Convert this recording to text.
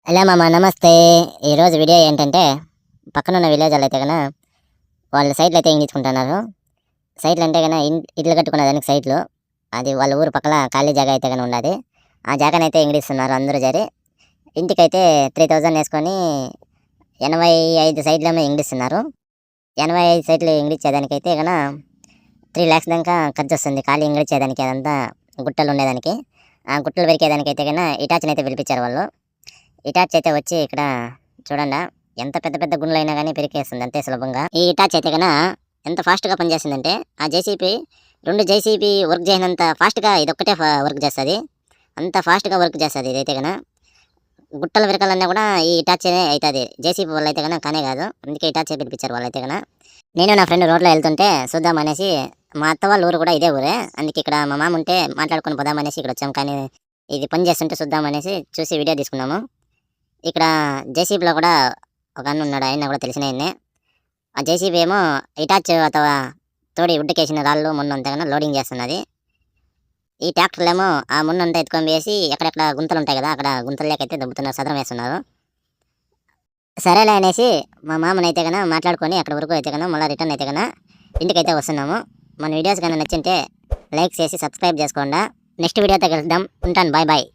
Hello మామ నమస్తే. ఈరోజు వీడియో ఏంటంటే పక్కనున్న విలేజ్లో అయితే కన్నా వాళ్ళు సైట్లు అయితే ఇంగించుకుంటున్నారు. సైట్లు అంటే కన్నా ఇల్లు కట్టుకునే దానికి సైట్లు, అది వాళ్ళ ఊరు పక్కన ఖాళీ జాగా అయితే కానీ ఉన్నది. ఆ జాగానైతే ఇంగిస్తున్నారు అందరూ జరి. ఇంటికైతే 3000 వేసుకొని 85 సైట్లేమో ఇంగిస్తున్నారు. 85 సైట్లు ఇంగిచ్చేదానికైతే కన్నా 3 lakhs దాకా ఖర్చు వస్తుంది. ఖాళీ ఇంగిచ్చేదానికి అదంతా గుట్టలు ఉండేదానికి. ఆ గుట్టలు పెరికేదానికైతే కన్నా ఇటాచిని అయితే పిలిపించారు వాళ్ళు. ఇటాచ్ అయితే వచ్చి ఇక్కడ చూడండి, ఎంత పెద్ద పెద్ద గుండ్లైనా కానీ పెరికేస్తుంది అంతే సులభంగా. ఈ ఇటాచ్ అయితే కన్నా ఎంత ఫాస్ట్గా పనిచేస్తుందంటే ఆ జేసీపీ 2 జేసీపీ వర్క్ చేసినంత ఫాస్ట్గా ఇదొక్కటే వర్క్ చేస్తుంది. అంత ఫాస్ట్గా వర్క్ చేస్తుంది ఇదైతే కన్నా. గుట్టలు విరకాలన్నా కూడా ఈ ఇటాచ్ అవుతుంది. జేసీపీ వాళ్ళు అయితే కన్నా కానే కాదు, అందుకే ఇటాచ్ పిలిపించారు వాళ్ళైతే కన్నా. నేను నా ఫ్రెండ్ రోడ్లో వెళ్తుంటే చూద్దాం అనేసి, మా అత్త వాళ్ళ ఊరు కూడా ఇదే ఊరే, అందుకే ఇక్కడ మా మామ ఉంటే మాట్లాడుకొని పోదామనేసి ఇక్కడ వచ్చాం. కానీ ఇది పని చేస్తుంటే చూద్దాం అనేసి చూసి వీడియో తీసుకున్నాము. ఇక్కడ జేసీబీలో కూడా ఒక అన్న ఉన్నాడు, ఆయన కూడా తెలిసిన ఆయన్నే. ఆ జేసీబీ ఏమో ఇటాచ్ అథవా తోడి ఉడ్డుకేసిన రాళ్ళు మున్నంతా కన్నా లోడింగ్ చేస్తున్నది. ఈ ట్రాక్టర్లు ఏమో ఆ మున్నంతా ఎత్తుకొని వేసి ఎక్కడెక్కడ గుంతలు ఉంటాయి కదా, అక్కడ గుంతల్లోకైతే దొబ్బుతున్నారు, సదరం వేస్తున్నారు. సరేలే అనేసి మా మామనైతే కన్నా మాట్లాడుకొని అక్కడ వరకు అయితే కన్నా మళ్ళీ రిటర్న్ అయితే కన్నా ఇంటికైతే వస్తున్నాము. మన వీడియోస్ కన్నా నచ్చింటే లైక్ చేసి సబ్స్క్రైబ్ చేసుకోండి. నెక్స్ట్ వీడియోతో కలుద్దాం. ఉంటాను, బాయ్ బాయ్.